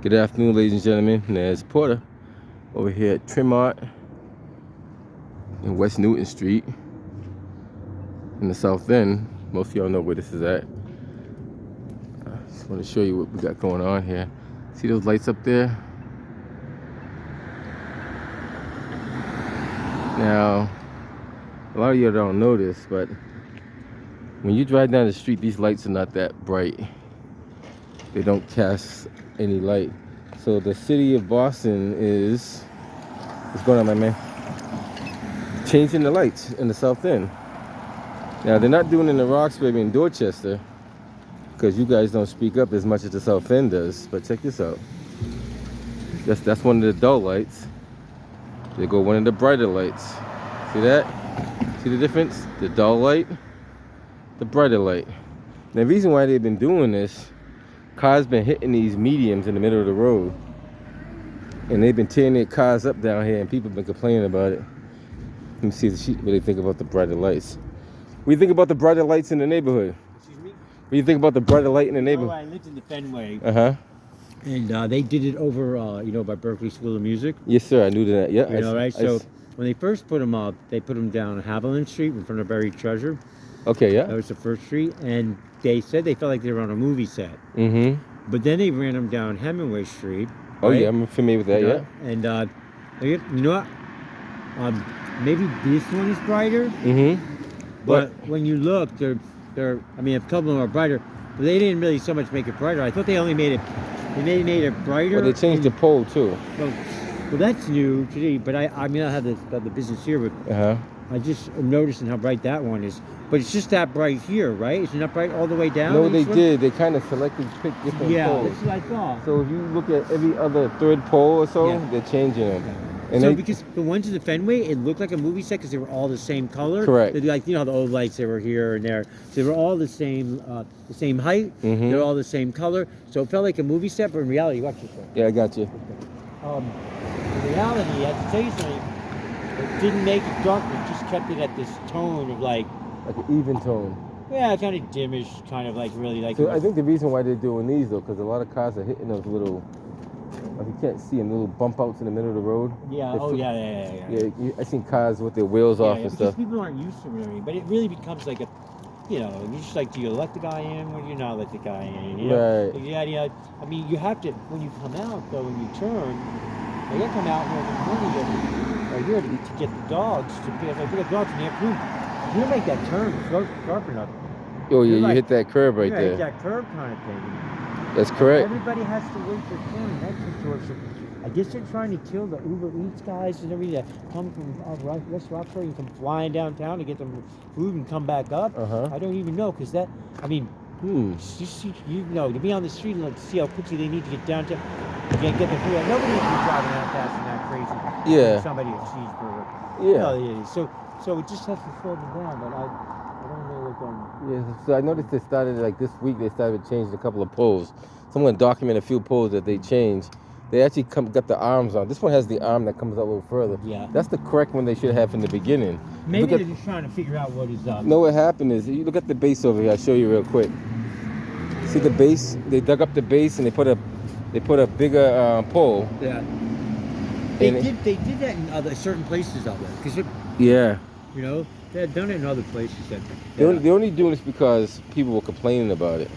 Good afternoon, ladies and gentlemen. There's Porter over here at Tremont in West Newton Street in the South End. Most of y'all know where this is at. I just want to show you what we got going on here. See those lights up there? Now, a lot of you don't know this, but when you drive down the street, these lights are not that bright. They don't cast any light. So the city of Boston is, what's going on, my man? Changing the lights in the South End. Now they're not doing it in the Roxbury and Dorchester because you guys don't speak up as much as the South End does. But check this out. That's one of the dull lights. They go one of the brighter lights. See that? See the difference? The dull light, the brighter light. Now the reason why they've been doing this, cars been hitting these mediums in the middle of the road, and they've been tearing their cars up down here, and people have been complaining about it. Let me see what they think about the brighter lights. What do you think about the brighter lights in the neighborhood? Excuse me? What do you think about the brighter light in the Oh, neighborhood? I lived in the Fenway, Uh-huh. and they did it over, by Berkeley School of Music. Yes, sir. I knew that. Yeah. Right? So when they first put them up, they put them down Haviland Street in front of Buried Treasure. Okay, yeah. That was the first street, and they said they felt like they were on a movie set. Mm-hmm. But then they ran them down Hemingway Street. Oh, right? yeah. I'm familiar with that, yeah. And, you know what? Maybe this one is brighter. Mm-hmm. But when you look, a couple of them are brighter, but they didn't really so much make it brighter. I thought they only made it, they made it brighter. Well, they changed the pole, too. Well, that's new today, but I have the business here, but Uh-huh. I just am noticing how bright that one is. But it's just that bright here, right? It's not bright all the way down? No, they did. They kind of picked different Yeah, poles. that's what I thought. So if you look at every other third pole or so, Yeah. they're changing them. And So because the ones in the Fenway, it looked like a movie set because they were all the same color. Correct. They're like, how the old lights, they were here and there. So they were all the same height. Mhm. They're all the same color. So it felt like a movie set, but in reality, watch this one. Yeah, I got you. In reality, I have to tell you something. It didn't make it darker. It just kept it at this tone of like an even tone. Yeah, kind of dimmish, kind of like really like. So I think the reason why they're doing these though, because a lot of cars are hitting those little, like you can't see them, little bump outs in the middle of the road. Yeah. Yeah, I seen cars with their wheels off and because stuff. people aren't used to it, but it really becomes like a, you're just like, do you let the guy in or do you not let the guy in? You know? Right. Yeah. I mean, you have to when you come out though, when you turn, you got to come out here in the morning right here to get the dogs to be. If I get the dogs in the afternoon, you don't make that turn sharp enough. Oh yeah, you hit that curb right there. Hit that curb kind of thing. That's correct. Everybody has to wait their turn. That's situation. I guess they're trying to kill the Uber Eats guys and everything that come from West Roxbury and come flying downtown to get them food and come back up. Uh-huh. I don't even know because that. I mean, to be on the street and see how quickly they need to get downtown. You can't get the food. Nobody would be driving that fast and that crazy. Yeah. Somebody a cheeseburger. Yeah. So it just has to slow them down. But I don't know what's going on. Yeah. So I noticed they started like this week. They started changing a couple of poles. So I'm gonna document a few poles that they changed. They actually got the arms on. This one has the arm that comes out a little further. Yeah. That's the correct one they should have in the beginning. Maybe they're just trying to figure out what is up. No, what happened is, you look at the base over here. I'll show you real quick. See the base? They dug up the base and they put a bigger pole. Yeah. They did that in other certain places out there. Because Yeah. they had done it in other places. They're only doing this because people were complaining about it.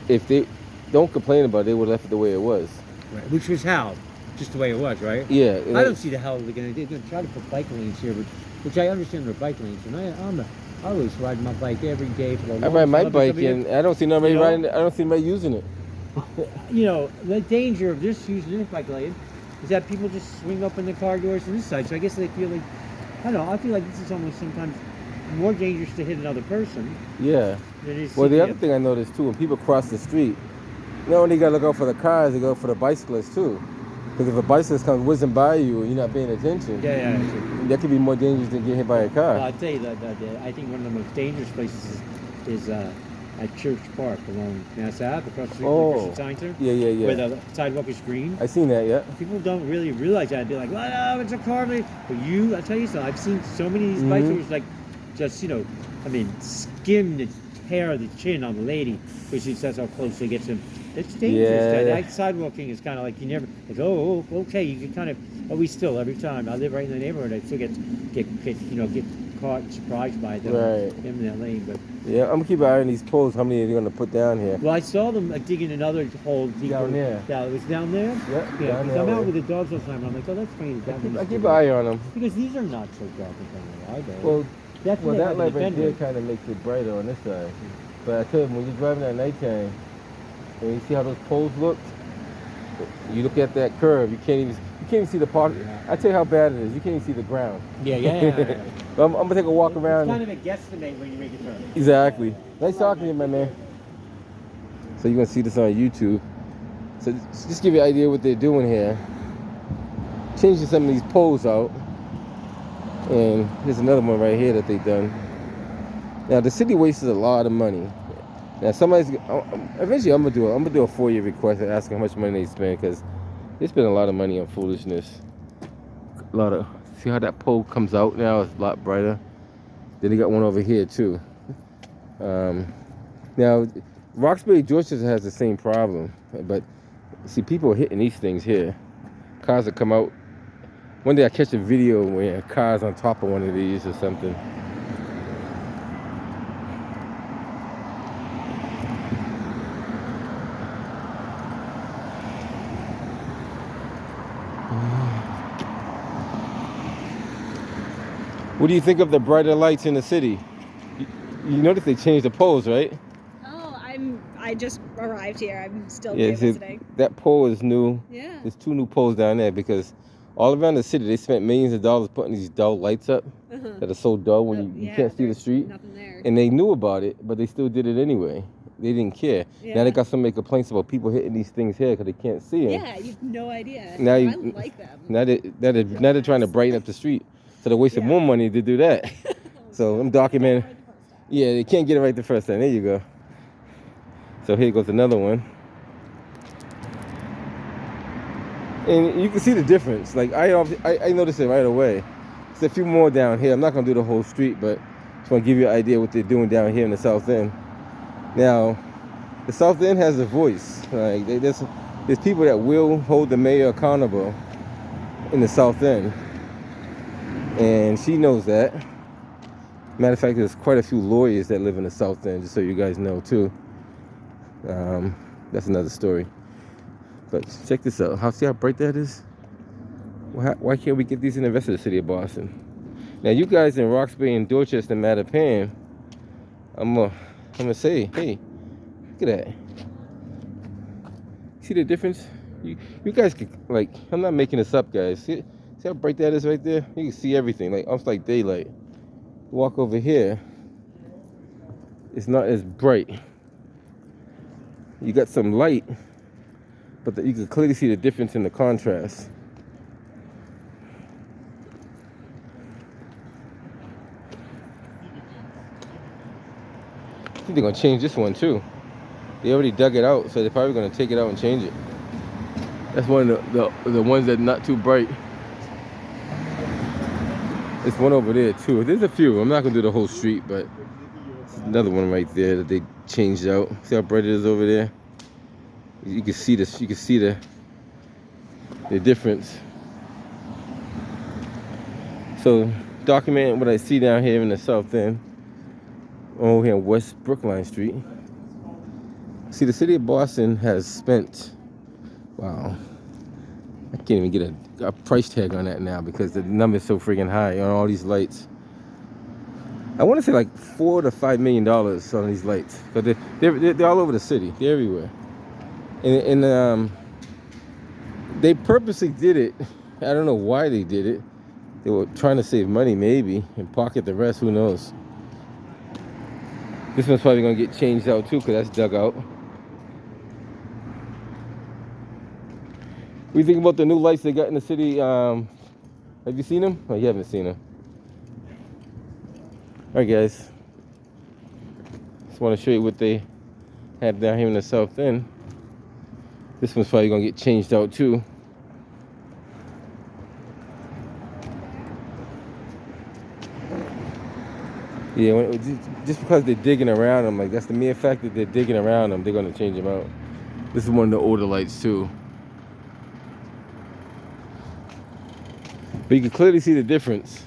If they don't complain about it, they would have left it the way it was. Right. Which was how? Just the way it was, right? Yeah. I don't see the hell they're going to do. They're going to try to put bike lanes here, which I understand they're bike lanes. And I always ride my bike every day for the long I ride my bike and I don't see nobody riding. I don't see anybody using it. The danger of this using this bike lane is that people just swing open the car doors on this side. So I guess they feel like, I don't know, I feel like this is almost sometimes more dangerous to hit another person. Yeah. Well, the other thing I noticed too, when people cross the street, not only got to look out for the cars, they go for the bicyclists too. Because if a bicyclist comes whizzing by you and you're not paying attention, that could be more dangerous than getting hit by a car. Well, I'll tell you that I think one of the most dangerous places is at Church Park along Mass Ave, across the street from the Christian Science Center. Yeah. Where the sidewalk is green. I seen that, yeah. People don't really realize that. They're like, well, it's a car. But I'll tell you something. I've seen so many of these bikes where it's like, just, skim the hair of the chin on the lady, because that's how close they get to It's dangerous. Yeah. That sidewalking is kind of like you never like. Oh, okay. You can kind of always still every time. I live right in the neighborhood. I still get get caught and surprised by them Right. in that lane. But Yeah, I'm gonna keep an eye on these poles. How many are they gonna put down here? well, I saw them digging another hole deeper. Down there. Yeah, it was down there. Yep, Yeah, down because there. I'm out with the dogs all the time. I'm like, oh, that's funny. I keep an eye on them. Because these are not so dark and either. Well, that's well, what that they have light to right defend there with. kind of makes it brighter on this side. But I tell you, when you're driving at nighttime, and you see how those poles look, you look at that curve, you can't even see the part. I tell you how bad it is. You can't even see the ground. Yeah. But I'm gonna take a walk around. It's kind of a guesstimate when you make a turn. Exactly. Nice talking to you, my man. So you're gonna see this on YouTube. So just give you an idea what they're doing here. Changing some of these poles out. And there's another one right here that they've done. Now the city wastes a lot of money. Now eventually I'm gonna do a FOIA request and ask how much money they spend, because they spend a lot of money on foolishness. See how that pole comes out now? It's a lot brighter. Then they got one over here too. Now Roxbury, Dorchester has the same problem, but see, people are hitting these things here. Cars that come out. One day I catch a video where a car's on top of one of these or something. What do you think of the brighter lights in the city? You notice they changed the poles, right? Oh, I just arrived here. I'm still Yeah, visiting. that pole is new. Yeah. There's 2 new poles down there because all around the city they spent millions of dollars putting these dull lights up that are so dull when you can't see the street. Nothing there. And they knew about it, but they still did it anyway. They didn't care. Yeah. Now they got so many complaints about people hitting these things here because they can't see them. Yeah, you've no idea. Now I like them. Now they're trying to brighten up the street, so they're wasting more money to do that. So I'm documenting. Yeah, they can't get it right the first time. There you go. So here goes another one. And you can see the difference. Like I noticed it right away. There's a few more down here. I'm not gonna do the whole street, but just want to give you an idea what they're doing down here in the South End. Now, the South End has a voice. Like there's people that will hold the mayor accountable in the South End, and she knows that. Matter of fact, there's quite a few lawyers that live in the South End, just so you guys know too. That's another story. But check this out. See how bright that is? Why can't we get these in the rest of the city of Boston? Now, you guys in Roxbury and Dorchester and Mattapan, I'm gonna say, hey, look at that. See the difference? You guys can, like, I'm not making this up, guys. See how bright that is right there? You can see everything, like almost like daylight. Walk over here, it's not as bright. You got some light, but you can clearly see the difference in the contrast. I think they're gonna change this one too. They already dug it out, so they're probably gonna take it out and change it. That's one of the ones that are not too bright. There's one over there too. There's a few. I'm not gonna do the whole street, but there's another one right there that they changed out. See how bright it is over there? You can see this. You can see the difference. So document what I see down here in the South End, over here on West Brookline Street. See, the city of Boston has spent, wow, I can't even get a price tag on that now because the number is so freaking high on all these lights. I want to say like $4 to $5 million on these lights, but they're all over the city. They're everywhere, and they purposely did it. I don't know why they did it. They were trying to save money, maybe, and pocket the rest. Who knows? This one's probably gonna get changed out too, because that's dug out. What do you think about the new lights they got in the city? Have you seen them? Oh, you haven't seen them. All right, guys. Just want to show you what they have down here in the South End. This one's probably gonna get changed out too. Yeah, just because they're digging around them, like that's the mere fact that they're digging around them, they're gonna change them out. This is one of the older lights too. But you can clearly see the difference.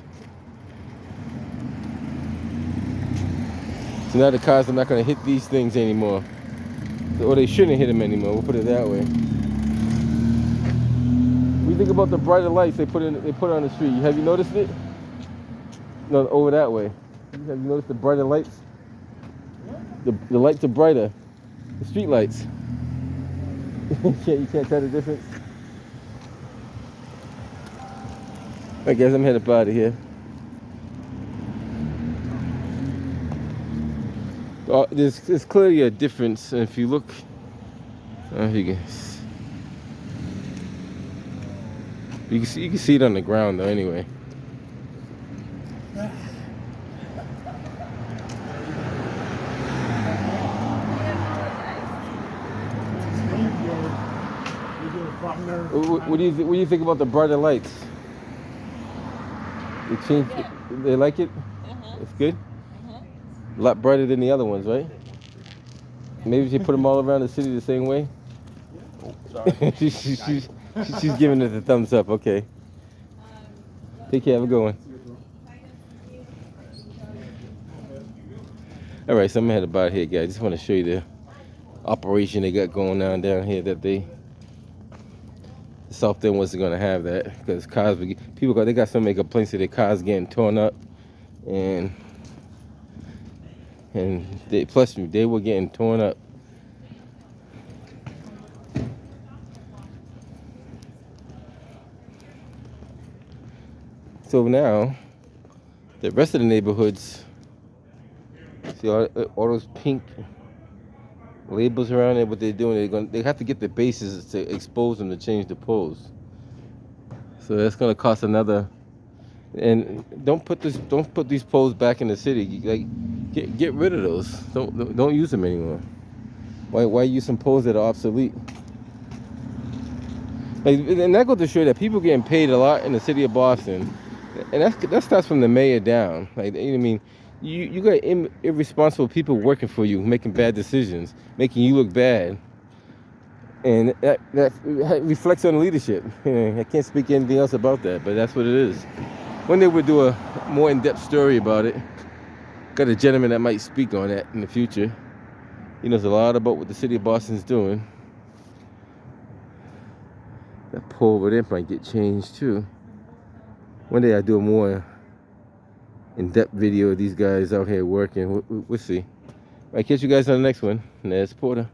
So now the cars are not going to hit these things anymore. Or they shouldn't hit them anymore, we'll put it that way. What do you think about the brighter lights they put on the street? Have you noticed it? No, over that way. Have you noticed the brighter lights? The lights are brighter. The street lights. You can't tell the difference? I guess I'm headed out of here. There's clearly a difference if you look. You can see it on the ground though. Anyway. What do you think about the brighter lights? They changed. Yeah. They like it. It's good. A lot brighter than the other ones, right? Maybe if you put them all around the city the same way. She's giving it the thumbs up. Okay. Take care. Have a good one. All right, so I'm headed about here, guys. Just want to show you the operation they got going on down here. That the South End wasn't gonna have that because cars, they got so many complaints that their cars getting torn up, and plus they were getting torn up. So now, the rest of the neighborhoods, see all those pink labels around it. What they're doing, they have to get the bases to expose them to change the poles. So that's gonna cost another. And don't put these poles back in the city. Like, get rid of those. Don't use them anymore. Why use some poles that are obsolete? Like, and that goes to show that people getting paid a lot in the city of Boston, and that starts from the mayor down. Like, you know what I mean, you got irresponsible people working for you, making bad decisions, making you look bad, and that reflects on leadership. I can't speak anything else about that, but that's what it is. One day we'll do a more in-depth story about it. Got a gentleman that might speak on that in the future. He knows a lot about what the city of Boston's doing. That pole over there might get changed too. One day I'll do a more in-depth video of these guys out here working. We'll see. I'll catch you guys on the next one. Nez Porter.